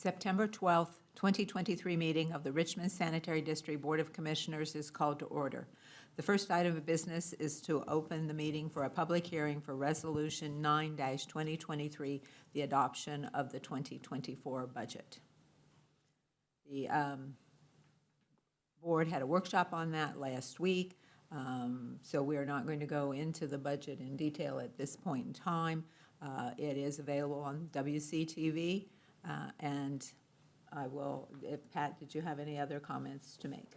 September 12th, 2023 meeting of the Richmond Sanitary District Board of Commissioners is called to order. The first item of business is to open the meeting for a public hearing for Resolution 9-2023, the adoption of the 2024 budget. The board had a workshop on that last week, so we are not going to go into the budget in detail at this point in time. It is available on WCTV, and I will, Pat, did you have any other comments to make?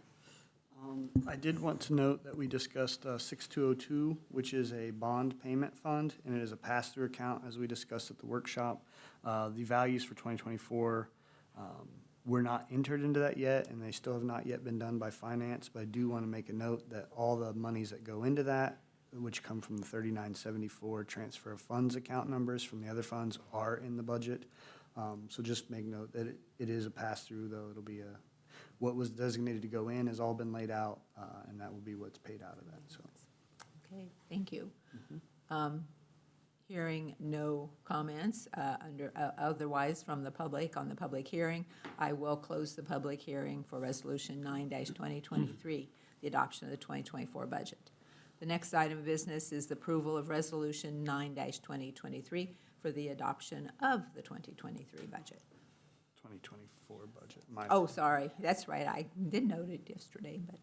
I did want to note that we discussed 6202, which is a bond payment fund, and it is a pass-through account, as we discussed at the workshop. The values for 2024 were not entered into that yet, and they still have not yet been done by finance, but I do want to make a note that all the monies that go into that, which come from the 3974 transfer of funds account numbers from the other funds, are in the budget. So just make note that it is a pass-through, though it'll be what was designated to go in has all been laid out, and that will be what's paid out of that. So, okay, thank you. Hearing no comments otherwise from the public on the public hearing, I will close the public hearing for Resolution 9-2023, the adoption of the 2024 budget. The next item of business is the approval of Resolution 9-2023 for the adoption of the 2023 budget. 2024 budget. Oh, sorry, that's right. I did note it yesterday, but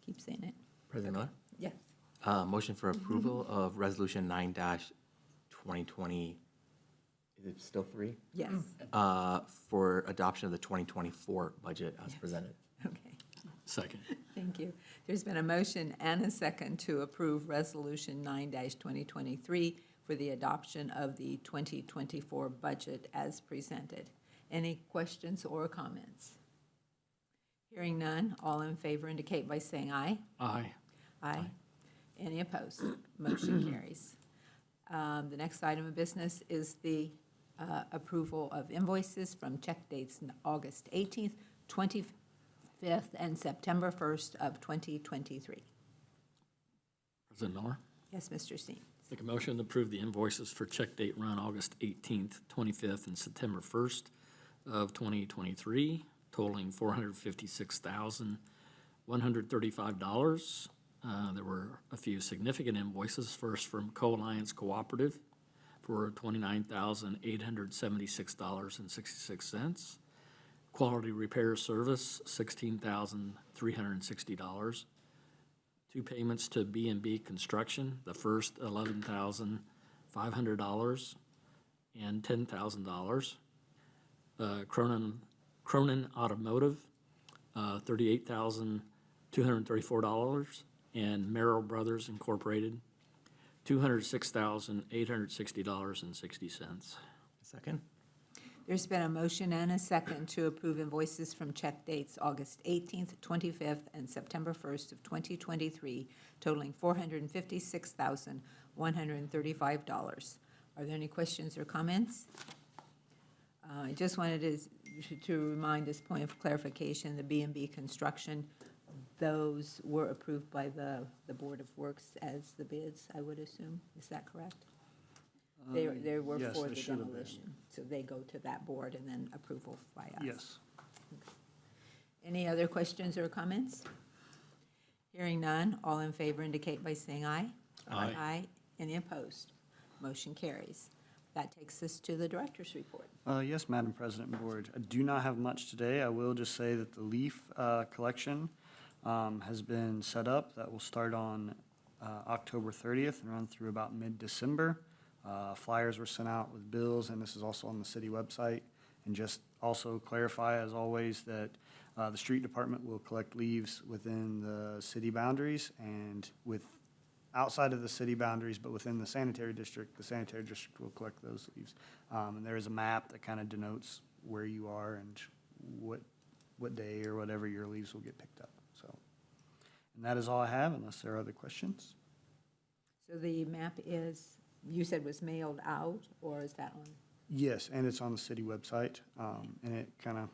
keep saying it. President Miller? Yes. Motion for approval of Resolution 9-2020, is it still 3? Yes. For adoption of the 2024 budget as presented. Okay. Second. Thank you. There's been a motion and a second to approve Resolution 9-2023 for the adoption of the 2024 budget as presented. Any questions or comments? Hearing none, all in favor indicate by saying aye. Aye. Aye. Any opposed? Motion carries. The next item of business is the approval of invoices from check dates August 18th, 25th, and September 1st of 2023. President Miller? Yes, Mr. Steen. Make a motion to approve the invoices for check date run August 18th, 25th, and September 1st of 2023, totaling $456,135. There were a few significant invoices. First, from Co-Alliance Cooperative for $29,876.66. Quality Repair Service, $16,360. Two payments to B&B Construction, the first $11,500 and $10,000. Cronin Automotive, $38,234, and Merrill Brothers Incorporated, $206,860.60. Second? There's been a motion and a second to approve invoices from check dates August 18th, 25th, and September 1st of 2023, totaling $456,135. Are there any questions or comments? I just wanted to remind this point of clarification, the B&B Construction, those were approved by the Board of Works as the bids, I would assume. Is that correct? They were yes, for they the should have been. demolition, so they go to that board and then approval by us. yes. Any other questions or comments? Hearing none, all in favor indicate by saying aye. Aye. Aye. Any opposed? Motion carries. That takes us to the director's report. Yes, Madam President and Board. I do not have much today. I will just say that the leaf collection has been set up. That will start on October 30th and run through about mid-December. Flyers were sent out with bills, and this is also on the city website. And just also clarify, as always, that the street department will collect leaves within the city boundaries and outside of the city boundaries, but within the sanitary district will collect those leaves. And there is a map that kind of denotes where you are and what day or whatever your leaves will get picked up. So, and that is all I have, unless there are other questions. So the map is, you said was mailed out, or is that on? Yes, and it's on the city website, and it kind of,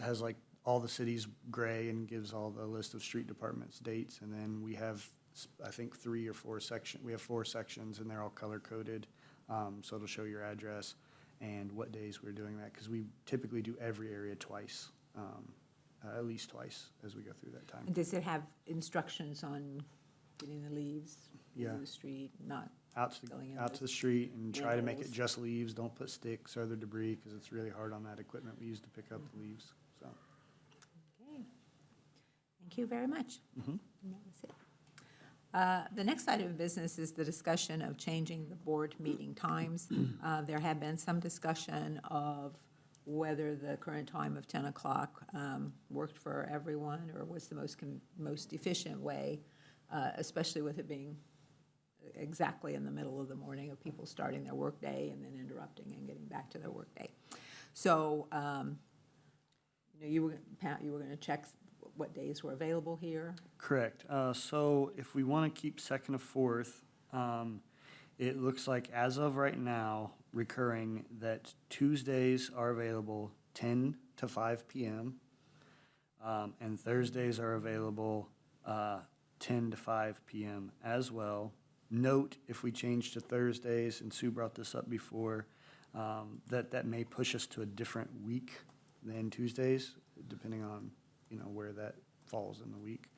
has like all the cities gray and gives all the list of street departments, dates, and then we have, I think, 3 or 4 sections. We have 4 sections, and they're all color-coded, so it'll show your address. and what days we're doing that, because we typically do every area twice, at least twice as we go through that time. And does it have instructions on getting the leaves Yeah. to the street, not going in Out to those the street and try to make it manholes? just leaves, don't put sticks or other debris, because it's really hard on that equipment we use to pick up the leaves, so. Okay. Thank you very much. Mhm. And that was it. The next item of business is the discussion of changing the board meeting times. There had been some discussion of whether the current time of 10 o'clock worked for everyone or was the most efficient way, especially with it being exactly in the middle of the morning of people starting their workday and then interrupting and getting back to their workday. So, Pat, you were going to check what days were available here. Correct. So if we want to keep second and fourth, it looks like as of right now, recurring, that Tuesdays are available 10 to 5 p.m. And Thursdays are available 10 to 5 p.m. as well. Note, if we change to Thursdays, and Sue brought this up before, that may push us to a different week than Tuesdays, depending on, where that falls in the week.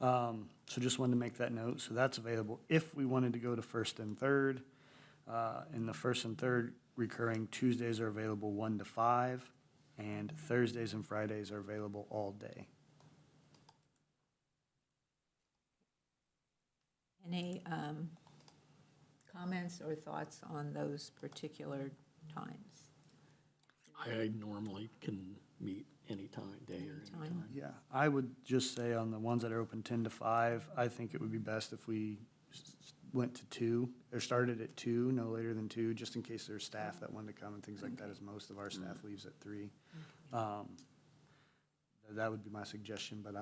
So just wanted to make that note. So that's available if we wanted to go to first and third. In the first and third recurring, Tuesdays are available 1 to 5, and Thursdays and Fridays are available all day. Any comments or thoughts on those particular times? I normally can meet anytime, day or Anytime. anytime. Yeah, I would just say on the ones that are open 10 to 5, I think it would be best if we went to 2, or started at 2, no later than 2, just in case there's staff that wanted to come and things like that, as most of our staff leaves at 3. That would be my suggestion, but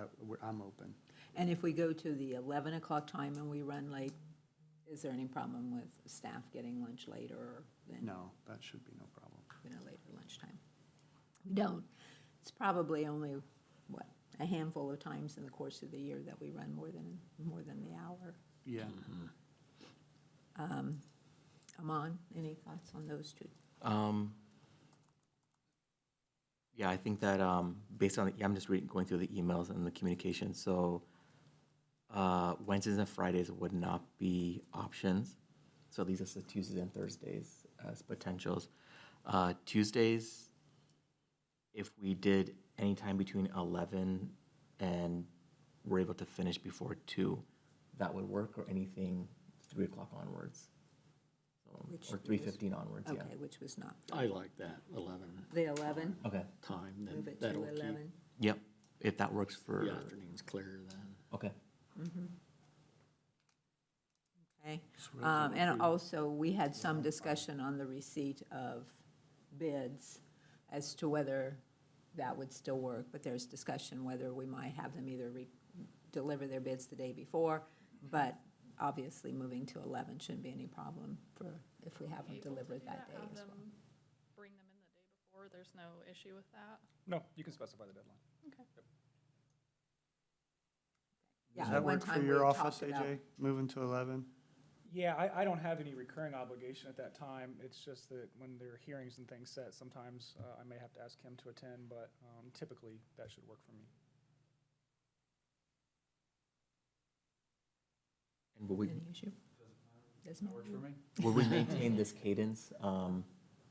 I'm open. And if we go to the 11 o'clock time and we run late, is there any problem with staff getting lunch later than No, that should be no problem. a later lunchtime? We don't. It's probably only, a handful of times in the course of the year that we run more than the hour. Yeah. Aman, any thoughts on those two? Yeah, I think that based on, I'm just going through the emails and the communication. So Wednesdays and Fridays would not be options. So these are the Tuesdays and Thursdays as potentials. Tuesdays, if we did any time between 11 and we're able to finish before 2, that would work, or anything 3 o'clock onwards. Which Or 3:15 onwards, yeah. Okay, which was not. I like that 11 The 11, Okay, time, then move it to that'll keep 11. yep, if that works for, the afternoons clear then. okay. Okay. So what does that work for And you? also, we had some discussion on the receipt of bids as to whether that would still work, but there's discussion whether we might have them either deliver their bids the day before, but obviously moving to 11 shouldn't be any problem if we have them delivered that day as well. Bring them in the day before, there's no issue with that? No, you can specify the deadline. Okay. Yeah, Does at that one work for time we your had office, talked about- AJ, moving to 11? Yeah, I don't have any recurring obligation at that time. It's just that when there are hearings and things set, sometimes I may have to ask him to attend, but typically that should work for me. And will we, Any issue? Does not. will we maintain this cadence,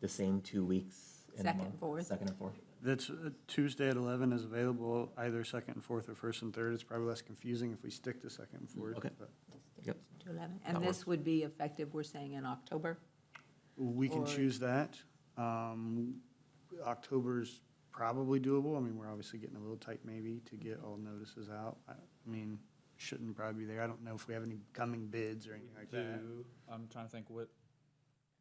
the same 2 weeks in a Second, month? fourth. Second and fourth? That's Tuesday at 11 is available either second and fourth or first and third. It's probably less confusing if we stick to second and fourth. Okay. but Yep. To 11. And That this works. would be effective, we're saying, in October? We can Or- choose that. October's probably doable. I mean, we're obviously getting a little tight maybe to get all notices out. I mean, shouldn't probably be there. I don't know if we have any coming bids or anything like that. I'm trying to think, What's is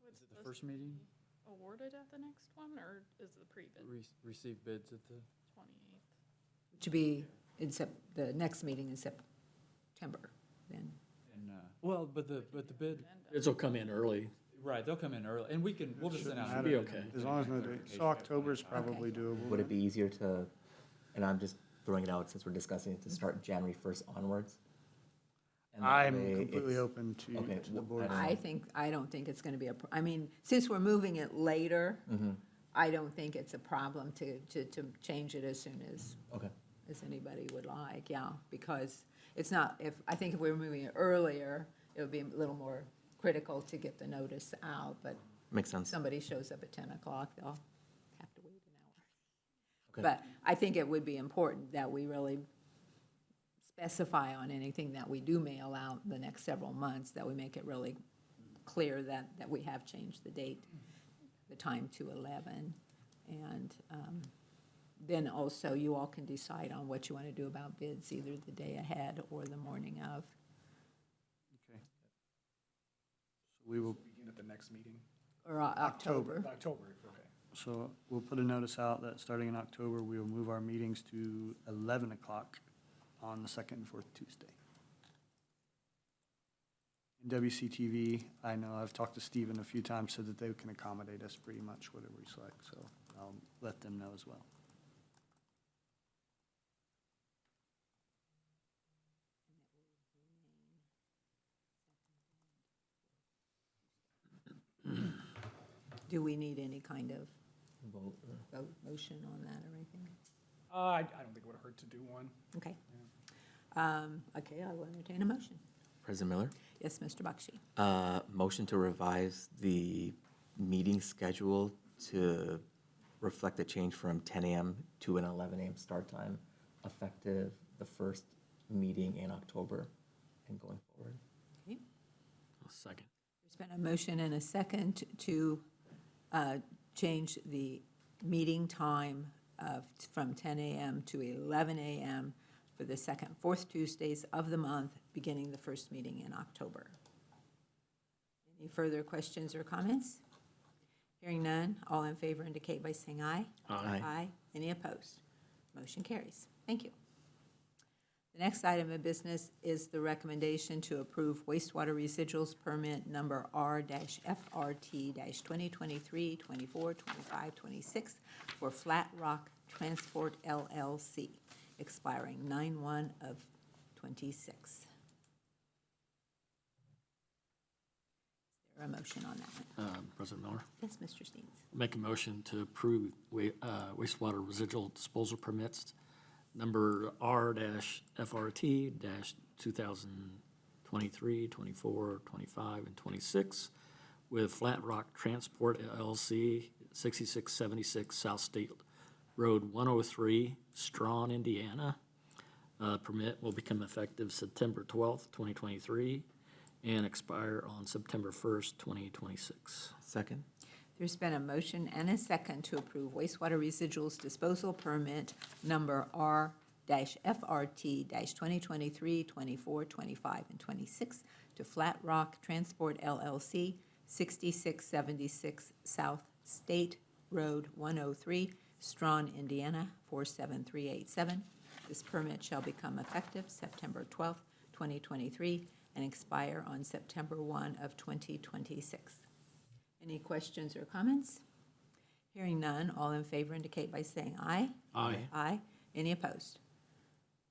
it the supposed first to meeting? be awarded at the next one, or is it the pre-bid, Receive bids at the, 28th? Which would be the next meeting in September, then. well, but the bid, Bids will come in early. right, they'll come in early, and we'll just send out. Shouldn't be matter. okay. As long as no date. So October's probably doable. Would it be easier to, and I'm just throwing it out since we're discussing it, to start January 1st onwards? And that I'm way completely it's- open to Okay, the well, board. I don't think it's gonna be I mean, since we're moving it later, Mhm. I don't think it's a problem to change it as soon Okay. as anybody would like, yeah, because it's not, I think if we were moving it earlier, it would be a little more critical to get the notice out, but Makes if sense. somebody shows up at 10 o'clock, they'll have to wait an hour. Okay. But I think it would be important that we really specify on anything that we do mail out the next several months, that we make it really clear that we have changed the date, the time to 11. And then also, you all can decide on what you want to do about bids, either the day ahead or the morning of. Okay. So we will, Begin at the next meeting. Or October. October, okay. so we'll put a notice out that starting in October, we will move our meetings to 11 o'clock on the second and fourth Tuesday. In WCTV, I know I've talked to Stephen a few times, said that they can accommodate us pretty much whatever we select, so I'll let them know as well. Do we need any kind of Vote, motion on that or anything? I don't think it would hurt to do one. Okay. Okay, I will entertain a motion. President Miller? Yes, Mr. Bakshi. Motion to revise the meeting schedule to reflect the change from 10 a.m. to an 11 a.m. start time, effective the first meeting in October and going forward. Okay. I'll second. There's been a motion and a second to change the meeting time from 10 a.m. to 11 a.m. for the second, fourth Tuesdays of the month, beginning the first meeting in October. Any further questions or comments? Hearing none, all in favor indicate by saying aye. Aye. Aye. Any opposed? Motion carries. Thank you. The next item of business is the recommendation to approve wastewater residuals permit number R-FRT-2023, 24, 25, 26 for Flat Rock Transport LLC, expiring 9/1 of 26. Is there a motion on that one? President Miller, Yes, Mr. Steens. make a motion to approve wastewater residual disposal permits number R-FRT-2023, 24, 25, and 26 with Flat Rock Transport LLC, 6676 South State Road 103, Strawn, Indiana. Permit will become effective September 12th, 2023, and expire on September 1st, 2026. Second? There's been a motion and a second to approve wastewater residuals disposal permit number R-FRT-2023, 24, 25, and 26 to Flat Rock Transport LLC, 6676 South State Road 103, Strawn, Indiana, 47387. This permit shall become effective September 12th, 2023, and expire on September 1 of 2026. Any questions or comments? Hearing none, all in favor indicate by saying aye. Aye. Aye. Any opposed?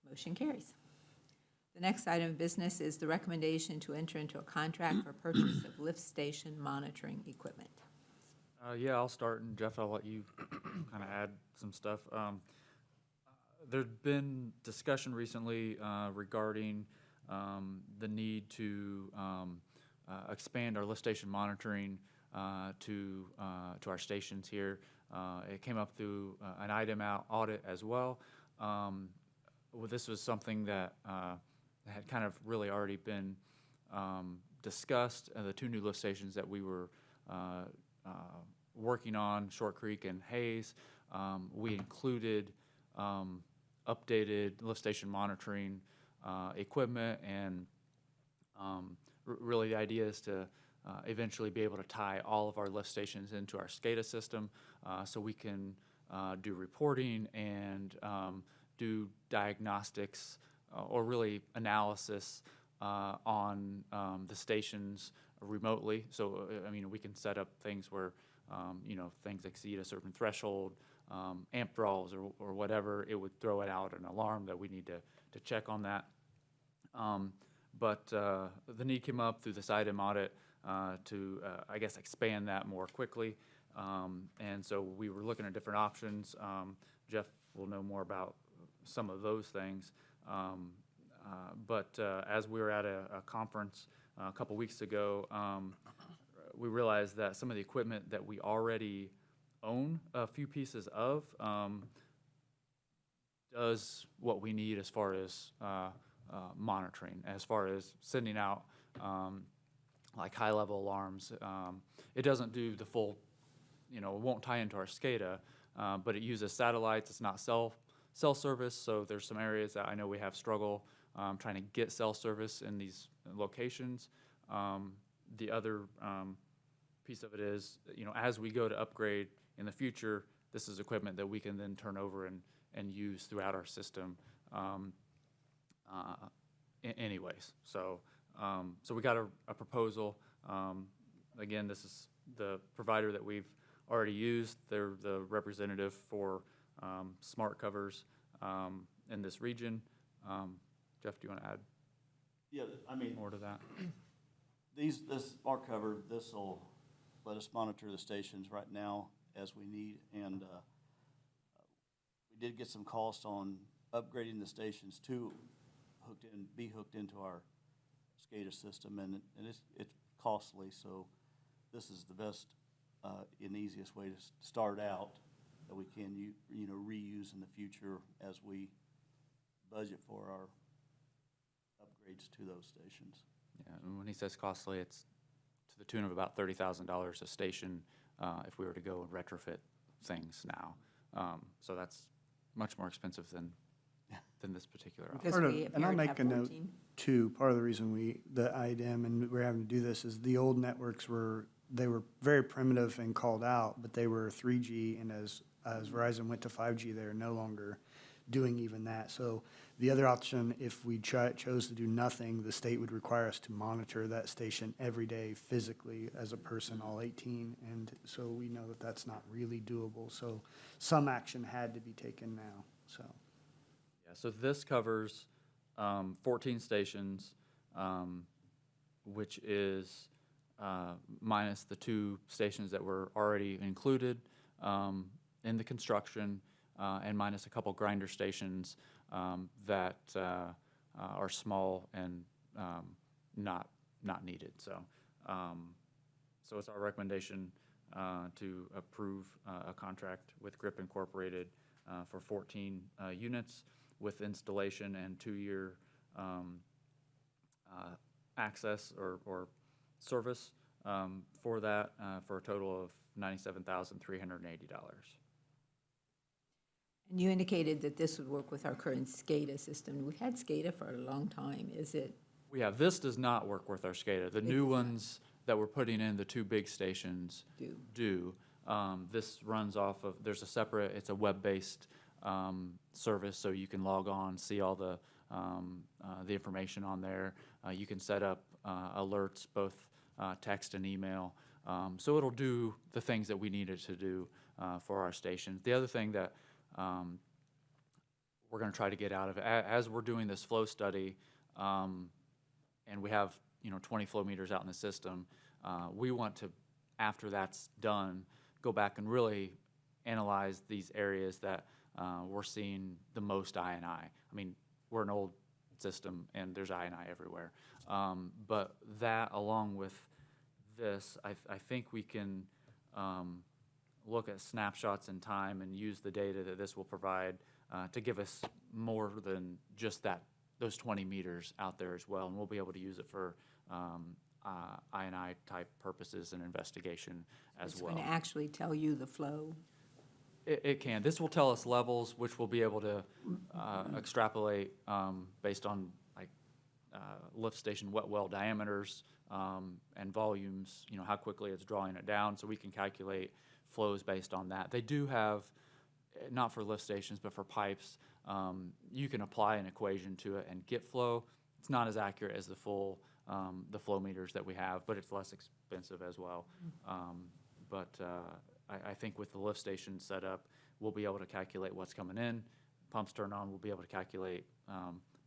Motion carries. The next item of business is the recommendation to enter into a contract for purchase of lift station monitoring equipment. Yeah, I'll start, and Jeff, I'll let you kind of add some stuff. There's been discussion recently regarding the need to expand our lift station monitoring to our stations here. It came up through an item out audit as well. This was something that had kind of really already been discussed. The two new lift stations that we were working on, Short Creek and Hayes, we included updated lift station monitoring equipment, and really the idea is to eventually be able to tie all of our lift stations into our SCADA system so we can do reporting and do diagnostics or really analysis on the stations remotely. So, I mean, we can set up things where, things exceed a certain threshold, amp draws or whatever, it would throw it out an alarm that we need to check on that. But the need came up through this item audit to, I guess, expand that more quickly. And so we were looking at different options. Jeff will know more about some of those things. But as we were at a conference a couple weeks ago, we realized that some of the equipment that we already own a few pieces of does what we need as far as monitoring, as far as sending out like high-level alarms. It doesn't do the full, it won't tie into our SCADA, but it uses satellites. It's not cell service, so there's some areas that I know we have struggle trying to get cell service in these locations. The other piece of it is, as we go to upgrade in the future, this is equipment that we can then turn over and use throughout our system anyways. So we got a proposal. Again, this is the provider that we've already used. They're the representative for smart covers in this region. Jeff, do you want to add Yeah, I mean, more to that? this smart cover, this will let us monitor the stations right now as we need, and we did get some cost on upgrading the stations to be hooked into our SCADA system, and it's costly. So this is the best and easiest way to start out that we can reuse in the future as we budget for our upgrades to those stations. Yeah, and when he says costly, it's to the tune of about $30,000 a station if we were to go and retrofit things now. So that's much more expensive than this particular option. Because we And I'll appear to make have a note 14. too, part of the reason the IDM and we're having to do this is the old networks were very primitive and called out, but they were 3G, and as Verizon went to 5G, they're no longer doing even that. So the other option, if we chose to do nothing, the state would require us to monitor that station every day physically as a person, all 18, and so we know that that's not really doable. So some action had to be taken now, so. Yeah, so this covers 14 stations, which is minus the 2 stations that were already included in the construction, and minus a couple grinder stations that are small and not needed. So it's our recommendation to approve a contract with GRIP Incorporated for 14 units with installation and 2-year access or service for that for a total of $97,380. And you indicated that this would work with our current SCADA system. We've had SCADA for a long time. Is it? This does not work with our SCADA. The new ones that we're putting in, the 2 big stations do. This runs off of, there's a separate, it's a web-based service, so you can log on, see all the information on there. You can set up alerts, both text and email. So it'll do the things that we need it to do for our stations. The other thing that we're going to try to get out of it, as we're doing this flow study, and we have 20 flow meters out in the system, we want to, after that's done, go back and really analyze these areas that we're seeing the most I&I. I mean, we're an old system and there's I&I everywhere. But that, along with this, I think we can look at snapshots in time and use the data that this will provide to give us more than just those 20 meters out there as well. And we'll be able to use it for I&I type purposes and investigation as well. It's going to actually tell you the flow. It can. This will tell us levels, which we'll be able to extrapolate based on lift station wet well diameters and volumes, how quickly it's drawing it down, so we can calculate flows based on that. They do have, not for lift stations, but for pipes, you can apply an equation to it and get flow. It's not as accurate as the flow meters that we have, but it's less expensive as well. I think with the lift station set up, we'll be able to calculate what's coming in. Pumps turn on, we'll be able to calculate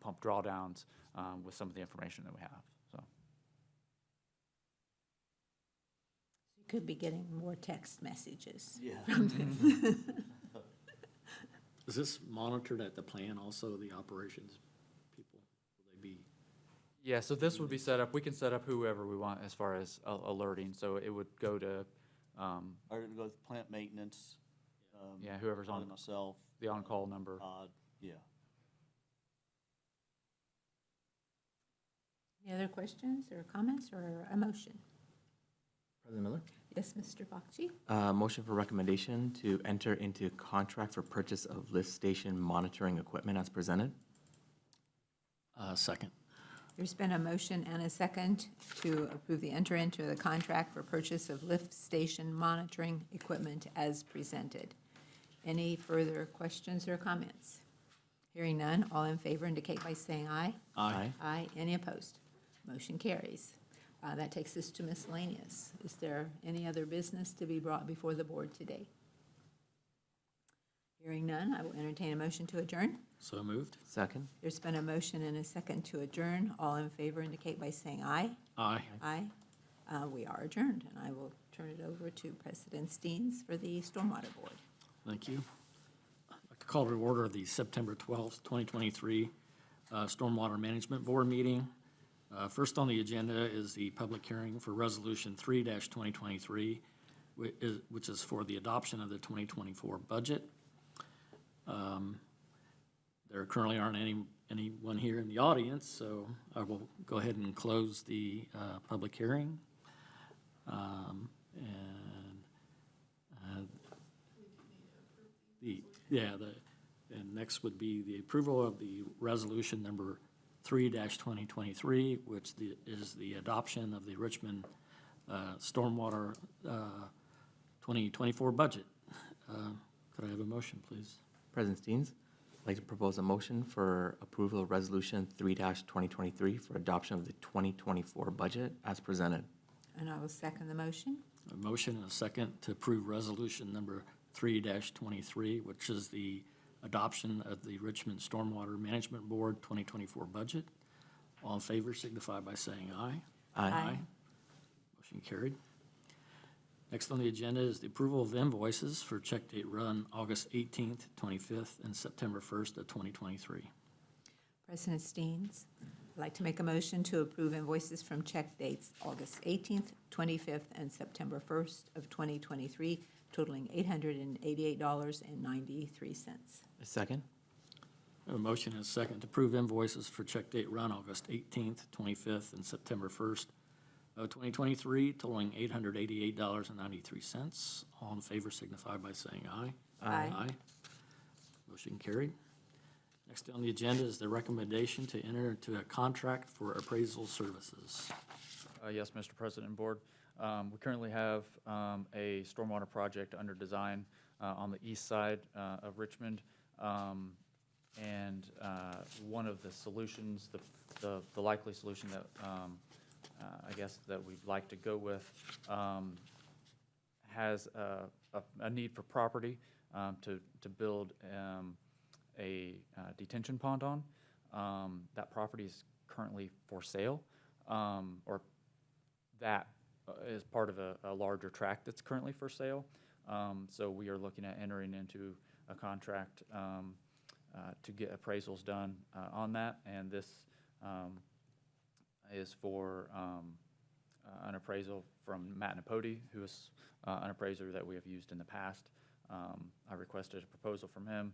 pump drawdowns with some of the information that we have, so. You could be getting more text messages. Yeah. Is this monitored at the plant also, the operations people? Will they be, Yeah, so this would be set up, we can set up whoever we want as far as alerting, so it would go to, Or to go with plant maintenance. yeah, whoever's probably on myself, the on-call number. yeah. Any other questions or comments or a motion? President Miller? Yes, Mr. Bakchi? Motion for recommendation to enter into contract for purchase of lift station monitoring equipment as presented. second? There's been a motion and a second to approve the enter into the contract for purchase of lift station monitoring equipment as presented. Any further questions or comments? Hearing none, all in favor indicate by saying aye. Aye. Aye. Any opposed? Motion carries. That takes us to miscellaneous. Is there any other business to be brought before the board today? Hearing none, I will entertain a motion to adjourn. So moved? Second? There's been a motion and a second to adjourn. All in favor indicate by saying aye. Aye. Aye. We are adjourned, and I will turn it over to President Steens for the Stormwater Board. Thank you. I'd like to call to order the September 12th, 2023 Stormwater Management Board meeting. First on the agenda is the public hearing for Resolution 3-2023, which is for the adoption of the 2024 budget. There currently aren't anyone here in the audience, so I will go ahead and close the public hearing. And next would be the approval of the resolution number 3-2023, which is the adoption of the Richmond Stormwater 2024 budget. Could I have a motion, please? President Steens, I'd like to propose a motion for approval of Resolution 3-2023 for adoption of the 2024 budget as presented. And I will second the motion. A motion and a second to approve resolution number 3-23, which is the adoption of the Richmond Stormwater Management Board 2024 budget. All in favor signify by saying aye. Aye. Motion carried. Next on the agenda is the approval of invoices for check date run August 18th, 25th, and September 1st of 2023. President Steens, I'd like to make a motion to approve invoices from check dates August 18th, 25th, and September 1st of 2023, totaling $888.93. A second? A motion and a second to approve invoices for check date run August 18th, 25th, and September 1st of 2023, totaling $888.93. All in favor signify by saying aye. Aye. Motion carried. Next on the agenda is the recommendation to enter into a contract for appraisal services. Yes, Mr. President and Board. We currently have a stormwater project under design on the east side of Richmond. And one of the solutions, the likely solution that I guess that we'd like to go with has a need for property to build a detention pond on. That property is currently for sale, or that is part of a larger tract that's currently for sale. So we are looking at entering into a contract to get appraisals done on that, and this is for an appraisal from Matt Napodi, who is an appraiser that we have used in the past. I requested a proposal from him,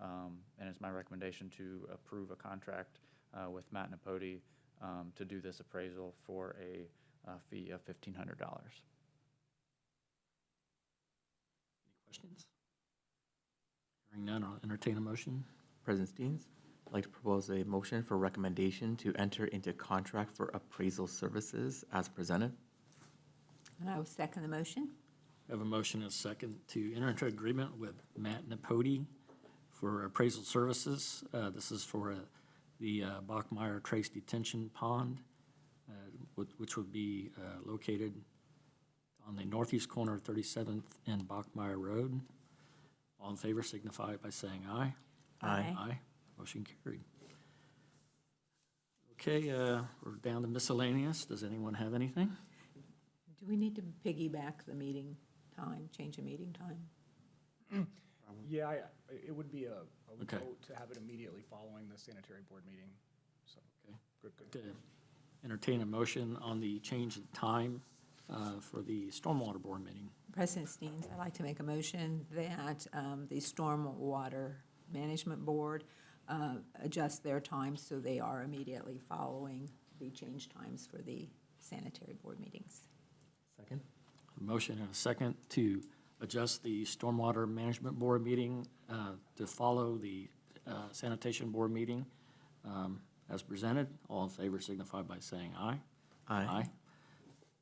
and it's my recommendation to approve a contract with Matt Napodi to do this appraisal for a fee of $1,500. Any questions? Hearing none, I'll entertain a motion. President Steens, I'd like to propose a motion for recommendation to enter into contract for appraisal services as presented. And I will second the motion. I have a motion and a second to enter into agreement with Matt Napodi for appraisal services. This is for the Bachmeyer Trace Detention Pond, which would be located on the northeast corner of 37th and Bachmeyer Road. All in favor signify by saying aye. Aye. Aye. Motion carried. Okay, we're down to miscellaneous. Does anyone have anything? Do we need to piggyback the meeting time, change the meeting time? Yeah, it would be a Okay. vote to have it immediately following the sanitary board meeting, so. Okay. Good. To entertain a motion on the change in time for the stormwater board meeting. President Steens, I'd like to make a motion that the Stormwater Management Board adjust their times so they are immediately following the change times for the sanitary board meetings. Second? A motion and a second to adjust the stormwater management board meeting to follow the sanitation board meeting as presented. All in favor signify by saying aye. Aye.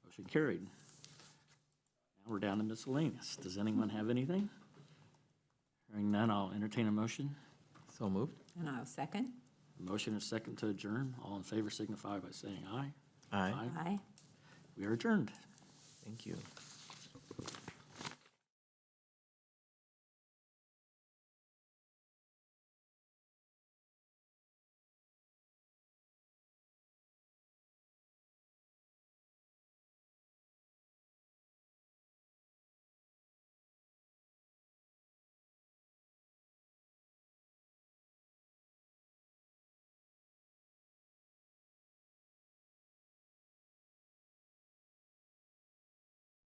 Motion carried. Now we're down to miscellaneous. Does anyone have anything? Hearing none, I'll entertain a motion. So moved? And I'll second. A motion and a second to adjourn. All in favor signify by saying aye. Aye. Aye. We are adjourned. Thank you.